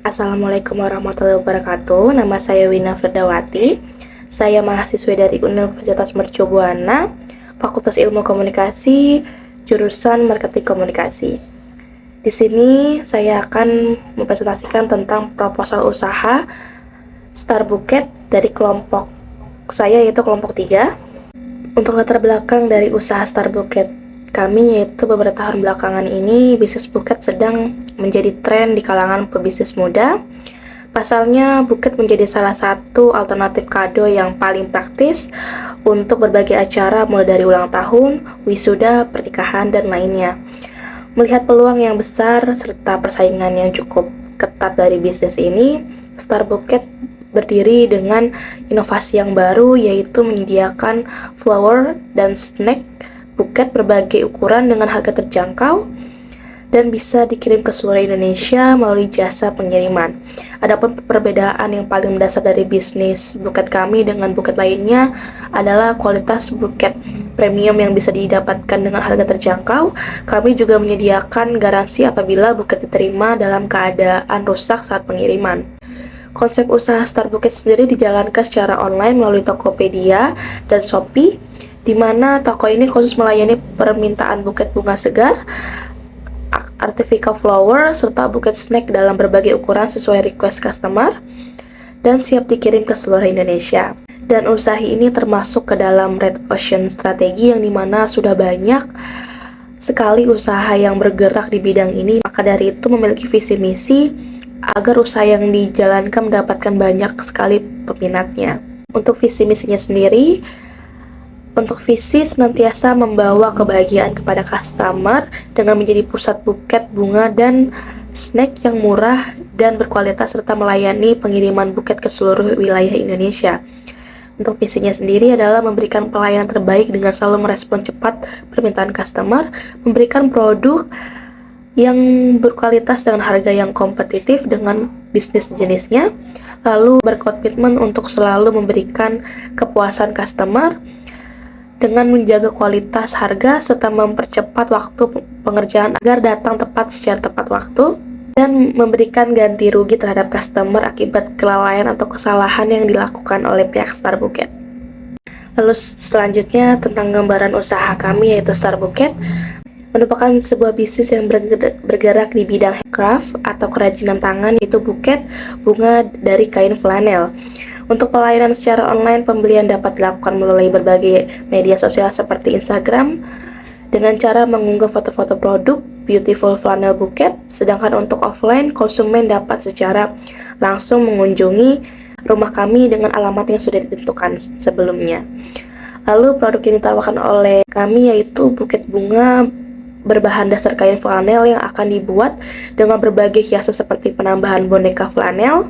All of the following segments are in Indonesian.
Assalamualaikum warahmatullahi wabarakatuh. Nama saya Wina Firdawati. Saya mahasiswa dari Universitas Mercu Buana, Fakultas Ilmu Komunikasi, jurusan Marketing Komunikasi. Di sini saya akan mempresentasikan tentang proposal usaha Star Bouquet dari kelompok saya, yaitu kelompok 3. Untuk latar belakang dari usaha Star Bouquet kami, yaitu beberapa tahun belakangan ini bisnis buket sedang menjadi tren di kalangan pebisnis muda. Pasalnya, buket menjadi salah satu alternatif kado yang paling praktis untuk berbagai acara mulai dari ulang tahun, wisuda, pernikahan, dan lainnya. Melihat peluang yang besar serta persaingan yang cukup ketat dari bisnis ini, Star Bouquet berdiri dengan inovasi yang baru, yaitu menyediakan flower dan snack buket berbagai ukuran dengan harga terjangkau dan bisa dikirim ke seluruh Indonesia melalui jasa pengiriman. Adapun perbedaan yang paling mendasar dari bisnis buket kami dengan buket lainnya adalah kualitas buket premium yang bisa didapatkan dengan harga terjangkau. Kami juga menyediakan garansi apabila buket diterima dalam keadaan rusak saat pengiriman. Konsep usaha Star Bouquet sendiri dijalankan secara online melalui Tokopedia dan Shopee, di mana toko ini khusus melayani permintaan buket bunga segar, artificial flower, serta buket snack dalam berbagai ukuran sesuai request customer, dan siap dikirim ke seluruh Indonesia. Dan usaha ini termasuk ke dalam Red Ocean strategi, yang dimana sudah banyak sekali usaha yang bergerak di bidang ini. Maka dari itu memiliki visi misi agar usaha yang dijalankan mendapatkan banyak sekali peminatnya. Untuk visi misinya sendiri, untuk visi senantiasa membawa kebahagiaan kepada customer dengan menjadi pusat buket bunga dan snack yang murah dan berkualitas, serta melayani pengiriman buket ke seluruh wilayah Indonesia. Untuk visinya sendiri adalah memberikan pelayanan terbaik dengan selalu merespon cepat permintaan customer, memberikan produk yang berkualitas dengan harga yang kompetitif dengan bisnis jenisnya, lalu berkomitmen untuk selalu memberikan kepuasan customer dengan menjaga kualitas harga serta mempercepat waktu pengerjaan agar datang tepat secara tepat waktu, dan memberikan ganti rugi terhadap customer akibat kelalaian atau kesalahan yang dilakukan oleh pihak Star Bouquet. Lalu selanjutnya tentang gambaran usaha kami, yaitu Star Bouquet merupakan sebuah bisnis yang bergerak di bidang handcraft atau kerajinan tangan, yaitu buket bunga dari kain flanel. Untuk pelayanan secara online, pembelian dapat dilakukan melalui berbagai media sosial seperti Instagram dengan cara mengunggah foto-foto produk Beautiful Flannel Bouquet. Sedangkan untuk offline, konsumen dapat secara langsung mengunjungi rumah kami dengan alamat yang sudah ditentukan sebelumnya. Lalu produk yang ditawarkan oleh kami yaitu buket bunga berbahan dasar kain flanel yang akan dibuat dengan berbagai hiasan seperti penambahan boneka flanel,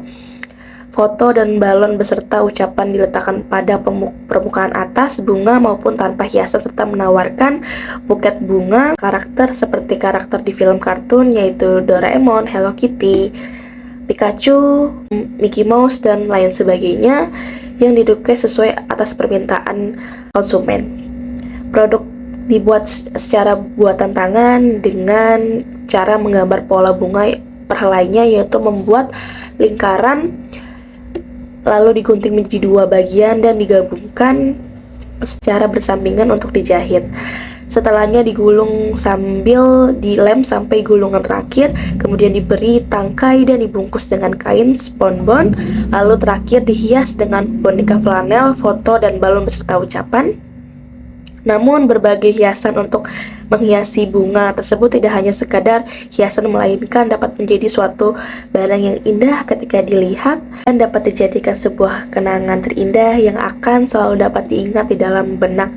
foto dan balon beserta ucapan diletakkan pada permukaan atas bunga maupun tanpa hiasan, serta menawarkan buket bunga karakter seperti karakter di film kartun, yaitu Doraemon, Hello Kitty, Pikachu, Mickey Mouse, dan lain sebagainya yang direquest sesuai atas permintaan konsumen. Produk dibuat secara buatan tangan dengan cara menggambar pola bunga perhelainya, yaitu membuat lingkaran lalu digunting menjadi 2 bagian dan digabungkan secara bersampingan untuk dijahit. Setelahnya digulung sambil dilem sampai gulungan terakhir, kemudian diberi tangkai dan dibungkus dengan kain spons, lalu terakhir dihias dengan boneka flanel, foto, dan balon beserta ucapan. Namun berbagai hiasan untuk menghiasi bunga tersebut tidak hanya sekadar hiasan, melainkan dapat menjadi suatu barang yang indah ketika dilihat dan dapat dijadikan sebuah kenangan terindah yang akan selalu dapat diingat di dalam benak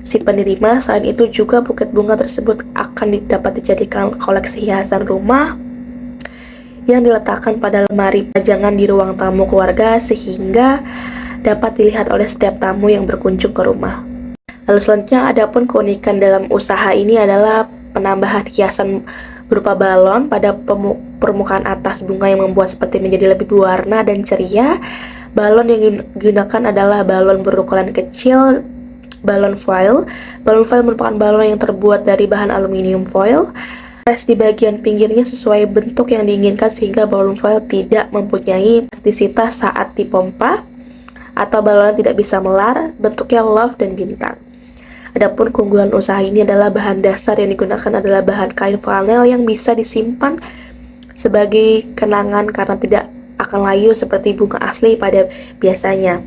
si penerima. Selain itu juga buket bunga tersebut akan dapat dijadikan koleksi hiasan rumah yang diletakkan pada lemari pajangan di ruang tamu keluarga sehingga dapat dilihat oleh setiap tamu yang berkunjung ke rumah. Lalu selanjutnya, adapun keunikan dalam usaha ini adalah penambahan hiasan berupa balon pada permukaan atas bunga yang membuat seperti menjadi lebih berwarna dan ceria. Balon yang digunakan adalah balon berukuran kecil, balon foil. Balon foil merupakan balon yang terbuat dari bahan aluminium foil Press di bagian pinggirnya sesuai bentuk yang diinginkan sehingga balon foil tidak mempunyai elastisitas saat dipompa atau balon tidak bisa melar, bentuknya love dan bintang. Adapun keunggulan usaha ini adalah bahan dasar yang digunakan adalah bahan kain flanel yang bisa disimpan sebagai kenangan karena tidak akan layu seperti bunga asli pada biasanya.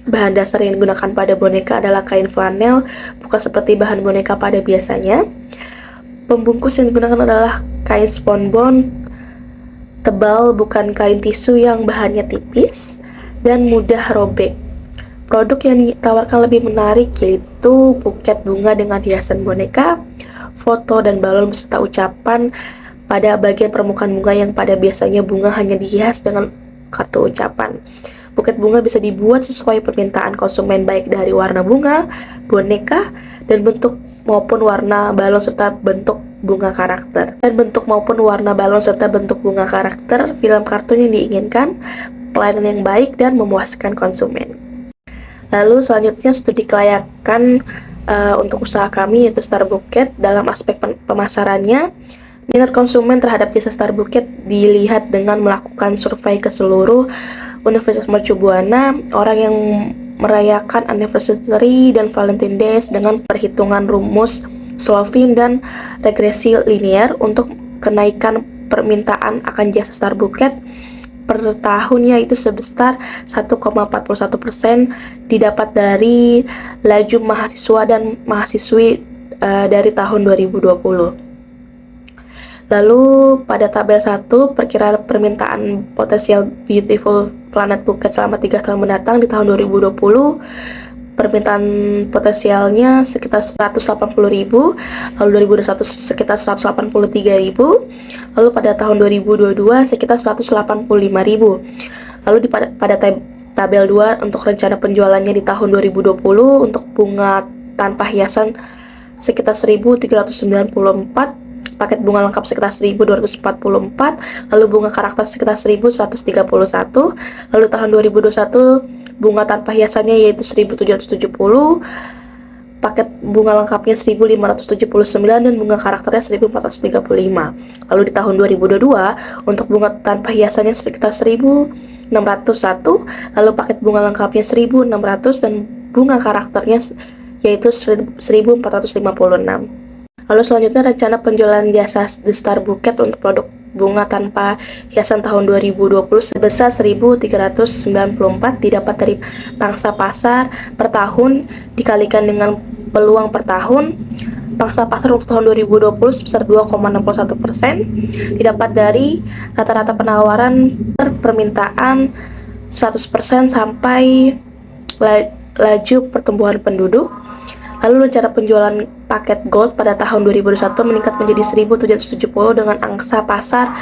Bahan dasar yang digunakan pada boneka adalah kain flanel, bukan seperti bahan boneka pada biasanya. Pembungkus yang digunakan adalah kain spunbond tebal, bukan kain tisu yang bahannya tipis dan mudah robek. Produk yang ditawarkan lebih menarik yaitu buket bunga dengan hiasan boneka, foto dan balon beserta ucapan pada bagian permukaan bunga yang pada biasanya bunga hanya dihias dengan kartu ucapan. Buket bunga bisa dibuat sesuai permintaan konsumen baik dari warna bunga, boneka, dan bentuk maupun warna balon serta bentuk bunga karakter. Film kartun yang diinginkan, pelayanan yang baik dan memuaskan konsumen. Lalu selanjutnya studi kelayakan untuk usaha kami yaitu Star Bouquet. Dalam aspek pemasarannya, minat konsumen terhadap jasa Star Bouquet dilihat dengan melakukan survei ke seluruh Universitas Mercu Buana, orang yang merayakan anniversary dan Valentine Days dengan perhitungan rumus Slovin dan regresi linear untuk kenaikan permintaan akan jasa Star Bouquet per tahunnya itu sebesar 1,41% didapat dari laju mahasiswa dan mahasiswi dari tahun 2020. Lalu pada tabel 1, perkiraan permintaan potensial Beautiful Planet Bouquet selama 3 tahun mendatang. Di tahun 2020, permintaan potensialnya sekitar 180.000, lalu 2021 sekitar 183.000, lalu pada tahun 2022 sekitar 185.000. Lalu pada tabel 2 untuk rencana penjualannya di tahun 2020 untuk bunga tanpa hiasan sekitar 1.394, paket bunga lengkap sekitar 1.244, lalu bunga karakter sekitar 1.131, lalu tahun 2021 bunga tanpa hiasannya yaitu 1.770, paket bunga lengkapnya 1.579 dan bunga karakternya 1.435. Lalu di tahun 2022 untuk bunga tanpa hiasannya sekitar 1.601, lalu paket bunga lengkapnya 1.600 dan bunga karakternya yaitu 1.456. Lalu selanjutnya rencana penjualan jasa The Star Bouquet untuk produk bunga tanpa hiasan tahun 2020 sebesar 1.394 didapat dari pangsa pasar per tahun dikalikan dengan peluang per tahun. Pangsa pasar untuk tahun 2020 sebesar 2,61% didapat dari rata-rata penawaran per permintaan 100% sampai laju pertumbuhan penduduk. Lalu rencana penjualan paket gold pada tahun 2021 meningkat menjadi 1.770 dengan angsa pasar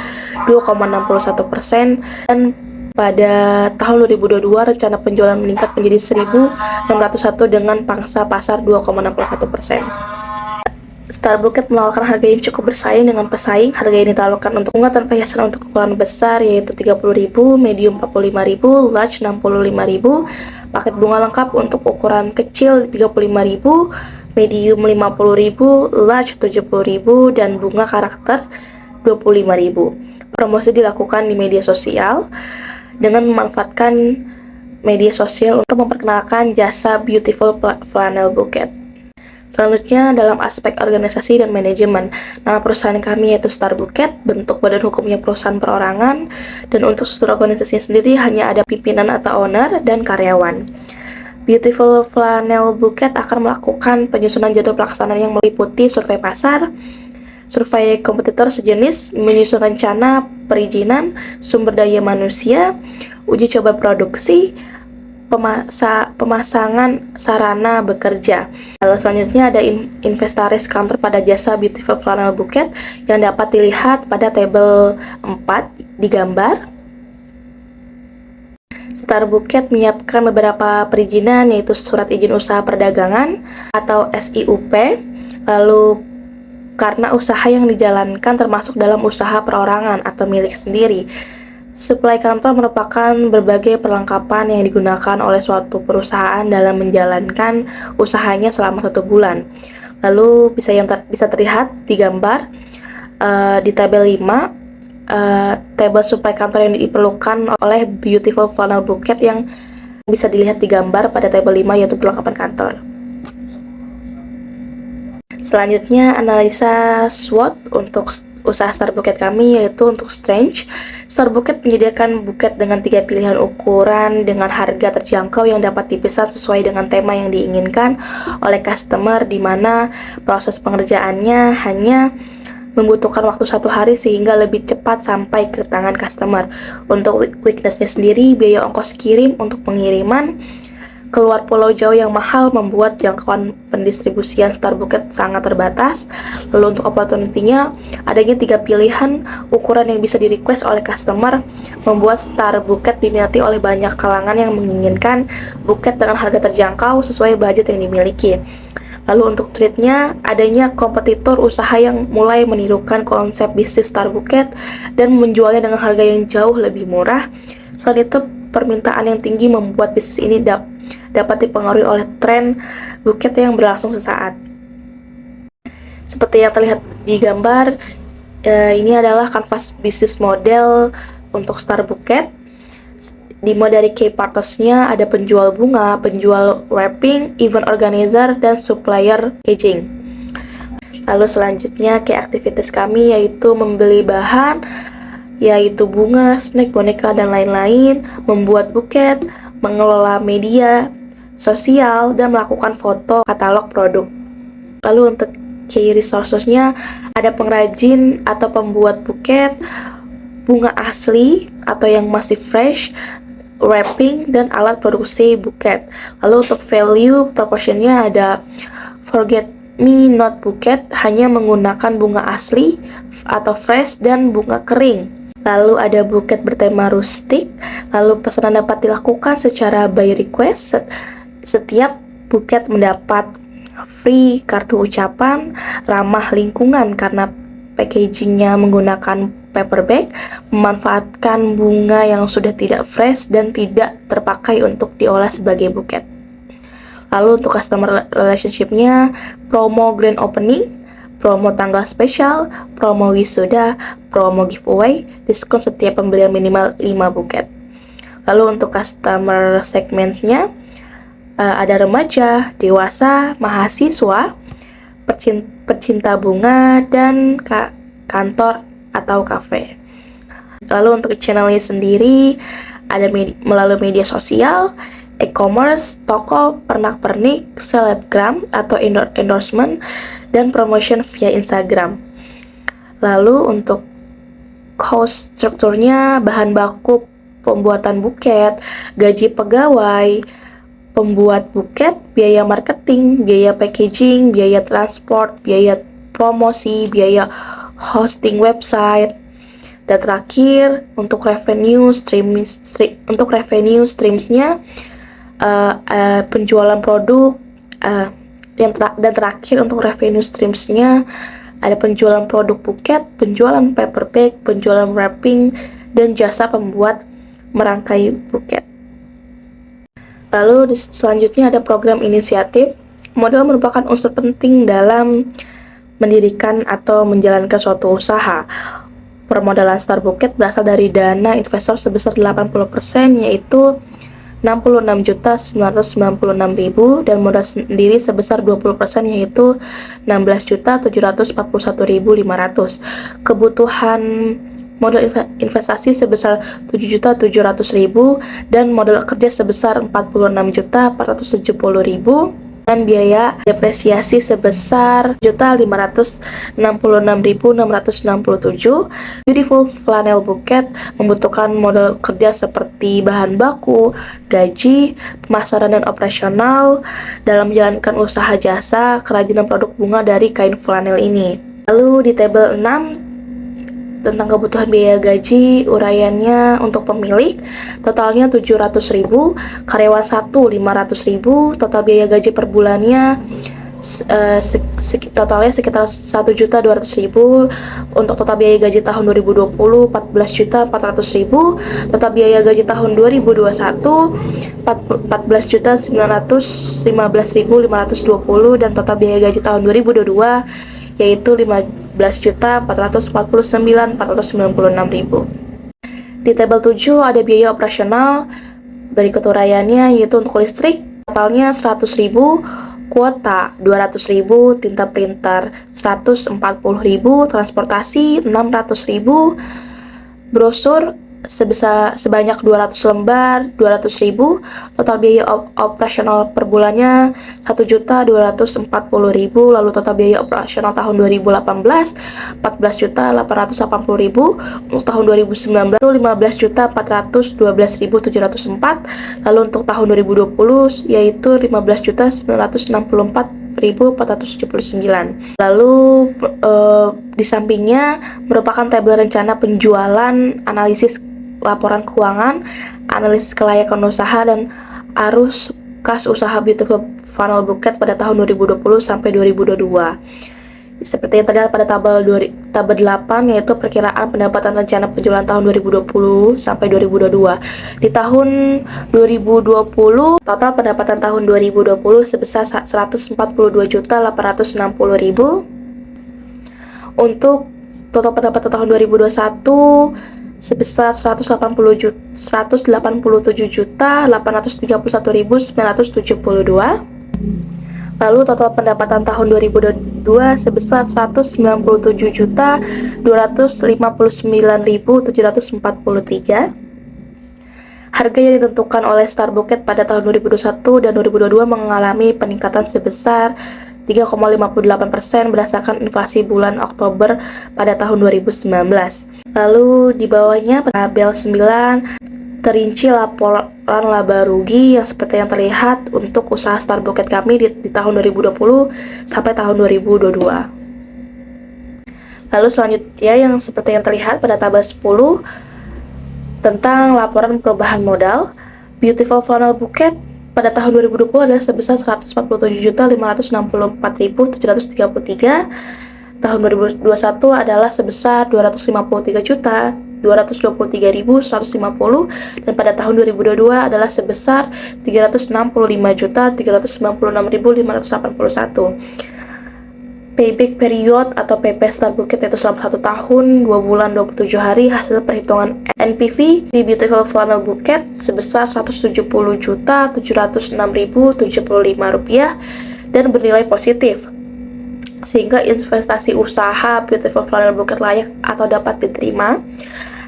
2,61%, dan pada tahun 2022 rencana penjualan meningkat menjadi 1.601 dengan pangsa pasar 2,61%. Star Bouquet menawarkan harga yang cukup bersaing dengan pesaing. Harga ini ditawarkan untuk bunga tanpa hiasan untuk ukuran besar yaitu 30.000, medium 45.000, large 65.000. Paket bunga lengkap untuk ukuran kecil 35.000, medium 50.000, large 70.000 dan bunga karakter 25.000. Promosi dilakukan di media sosial dengan memanfaatkan media sosial untuk memperkenalkan jasa Beautiful Flannel Bouquet. Selanjutnya dalam aspek organisasi dan manajemen, nama perusahaan kami yaitu Star Bouquet, bentuk badan hukumnya perusahaan perorangan, dan untuk struktur organisasinya sendiri hanya ada pimpinan atau owner dan karyawan. Beautiful Flannel Bouquet akan melakukan penyusunan jadwal pelaksanaan yang meliputi survei pasar, survei kompetitor sejenis, menyusun rencana perizinan, sumber daya manusia, uji coba produksi, pemasangan sarana bekerja. Lalu selanjutnya ada inventaris kantor pada jasa Beautiful Flannel Bouquet yang dapat dilihat pada tabel 4 di gambar. Star Bouquet menyiapkan beberapa perizinan yaitu surat izin usaha perdagangan atau SIUP. Lalu karena usaha yang dijalankan termasuk dalam usaha perorangan atau milik sendiri. Suplai kantor merupakan berbagai perlengkapan yang digunakan oleh suatu perusahaan dalam menjalankan usahanya selama 1 bulan. Lalu bisa terlihat di gambar, Di tabel 5, tabel supply kantor yang diperlukan oleh beautiful flannel bouquet yang bisa dilihat di gambar pada tabel 5, yaitu perlengkapan kantor. Selanjutnya, analisa SWOT untuk usaha Star Bouquet kami, yaitu untuk Strange. Star Bouquet menyediakan buket dengan 3 pilihan ukuran dengan harga terjangkau yang dapat dipesan sesuai dengan tema yang diinginkan oleh customer, di mana proses pengerjaannya hanya membutuhkan waktu 1 hari sehingga lebih cepat sampai ke tangan customer. Untuk weakness-nya sendiri, biaya ongkos kirim untuk pengiriman keluar pulau jauh yang mahal membuat jangkauan pendistribusian Star Bouquet sangat terbatas. Lalu untuk opportunity-nya, adanya 3 pilihan ukuran yang bisa di-request oleh customer membuat Star Bouquet diminati oleh banyak kalangan yang menginginkan buket dengan harga terjangkau sesuai budget yang dimiliki. Lalu untuk treat-nya, adanya kompetitor usaha yang mulai menirukan konsep bisnis Star Bouquet dan menjualnya dengan harga yang jauh lebih murah. Selain itu, permintaan yang tinggi membuat bisnis ini dapat dipengaruhi oleh tren buket yang berlangsung sesaat. Seperti yang terlihat di gambar, ini adalah kanvas bisnis model untuk Star Bouquet. Dimulai dari key partners-nya ada penjual bunga, penjual wrapping, event organizer, dan supplier packaging. Lalu selanjutnya key activities kami yaitu membeli bahan, yaitu bunga, snack, boneka, dan lain-lain, membuat buket, mengelola media sosial, dan melakukan foto katalog produk. Lalu untuk key resources-nya ada pengrajin atau pembuat buket, bunga asli atau yang masih fresh, wrapping, dan alat produksi buket. Lalu untuk value proportionnya ada forget me not buket, hanya menggunakan bunga asli atau fresh dan bunga kering. Lalu ada buket bertema rustic. Lalu pesanan dapat dilakukan secara by request. Setiap buket mendapat free kartu ucapan, ramah lingkungan karena packagingnya menggunakan paper bag, memanfaatkan bunga yang sudah tidak fresh dan tidak terpakai untuk diolah sebagai buket. Lalu untuk customer relationship-nya, promo grand opening, promo tanggal spesial, promo wisuda, promo giveaway, diskon setiap pembelian minimal 5 buket. Lalu untuk customer segments-nya, ada remaja, dewasa, mahasiswa, pecinta bunga, dan kantor atau kafe. Lalu untuk channelnya sendiri ada melalui media sosial, e-commerce, toko, pernak-pernik, selebgram atau endorsement, dan promotion via Instagram. Lalu untuk cost strukturnya, bahan baku pembuatan buket, gaji pegawai pembuat buket, biaya marketing, biaya packaging, biaya transport, biaya promosi, biaya hosting website, dan terakhir untuk revenue streamsnya, penjualan produk, dan terakhir untuk revenue streamsnya ada penjualan produk buket, penjualan paper bag, penjualan wrapping, dan jasa pembuat merangkai buket. Lalu selanjutnya ada program inisiatif. Modal merupakan unsur penting dalam mendirikan atau menjalankan suatu usaha. Permodalan Star Bouquet berasal dari dana investor sebesar 80%, yaitu 66.996.000, dan modal sendiri sebesar 20%, yaitu 16.741.500. Kebutuhan modal investasi sebesar 7.700.000 dan modal kerja sebesar 46.470.000 dan biaya depresiasi sebesar 1.566.667. Beautiful Flannel Bouquet membutuhkan modal kerja seperti bahan baku, gaji, pemasaran, dan operasional dalam menjalankan usaha jasa kerajinan produk bunga dari kain flanel ini. Lalu di tabel 6 tentang kebutuhan biaya gaji, uraiannya untuk pemilik totalnya 700.000, karyawan 1 500.000, total biaya gaji per bulannya totalnya sekitar 1.200.000. Untuk total biaya gaji tahun 2020 14.400.000, total biaya gaji tahun 2021 14.915.520, dan total biaya gaji tahun 2022 yaitu 15.915.000. 14.449.496.000. Di tabel 7 ada biaya operasional berikut uraiannya, yaitu untuk listrik totalnya 100.000, kuota 200.000, tinta printer 140.000, transportasi 600.000, brosur sebanyak 200 lembar 200.000, total biaya operasional per bulannya 1.240.000. Lalu total biaya operasional tahun 2018 14.880.000, untuk tahun 2019 15.412.704, lalu untuk tahun 2020 yaitu 15.964.479. Lalu di sampingnya merupakan tabel rencana penjualan, analisis laporan keuangan, analisis kelayakan usaha, dan arus kas usaha Beautiful Funnel Bouquet pada tahun 2020 sampai 2022. Seperti yang terlihat pada tabel 8, yaitu perkiraan pendapatan rencana penjualan tahun 2020 sampai 2022. Di tahun 2020, total pendapatan tahun 2020 sebesar 142.860.000. Untuk total pendapatan tahun 2021 sebesar 187.831.972. Lalu total pendapatan tahun 2022 sebesar 197.259.743. Harga yang ditentukan oleh Star Bouquet pada tahun 2021 dan 2022 mengalami peningkatan sebesar 3,58% berdasarkan inflasi bulan Oktober pada tahun 2019. Lalu di bawahnya tabel 9 terinci laporan laba rugi yang seperti yang terlihat untuk usaha Star Bouquet kami di tahun 2020 sampai tahun 2022. Lalu selanjutnya yang seperti yang terlihat pada tabel 10 tentang laporan perubahan modal. Beautiful Funnel Bouquet pada tahun 2020 adalah sebesar 147.560.733. Tahun 2021 adalah sebesar 253.223.150, dan pada tahun 2022 adalah sebesar 365.396.581. Payback period atau PP Star Bouquet itu selama 1 tahun, 2 bulan, 27 hari. Hasil perhitungan NPV di Beautiful Funnel Bouquet sebesar 170.706.075 rupiah dan bernilai positif, sehingga investasi usaha Beautiful Funnel Bouquet layak atau dapat diterima.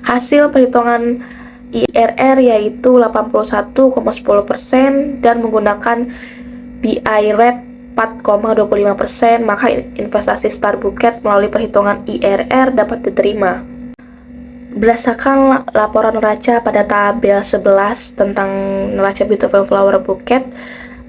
Hasil perhitungan IRR yaitu 81,10% dan menggunakan BI rate 4,25%, maka investasi Star Bouquet melalui perhitungan IRR dapat diterima. Berdasarkan laporan neraca pada tabel 11 tentang neraca Beautiful Flower Bouquet,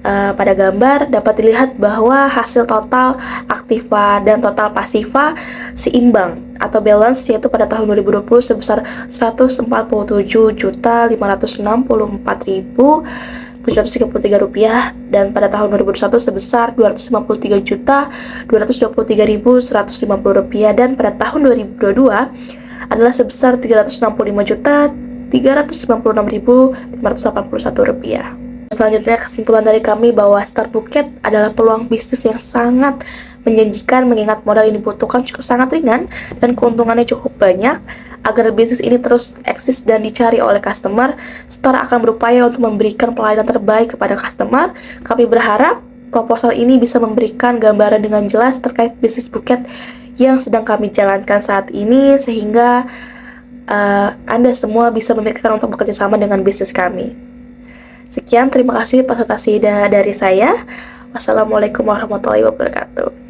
pada gambar dapat dilihat bahwa hasil total aktiva dan total pasiva seimbang atau balance, yaitu pada tahun 2020 sebesar 147.864.733 rupiah, dan pada tahun 2021 sebesar 253.223.150 rupiah, dan pada tahun 2022 adalah sebesar 365.396.581 rupiah. Selanjutnya, kesimpulan dari kami bahwa Star Bouquet adalah peluang bisnis yang sangat menjanjikan, mengingat modal ini dibutuhkan cukup sangat ringan dan keuntungannya cukup banyak. Agar bisnis ini terus eksis dan dicari oleh customer, Star akan berupaya untuk memberikan pelayanan terbaik kepada customer. Kami berharap proposal ini bisa memberikan gambaran dengan jelas terkait bisnis Bouquet yang sedang kami jalankan saat ini, sehingga Anda semua bisa memikirkan untuk bekerja sama dengan bisnis kami. Sekian, terima kasih presentasi dari saya. Wassalamualaikum warahmatullahi wabarakatuh.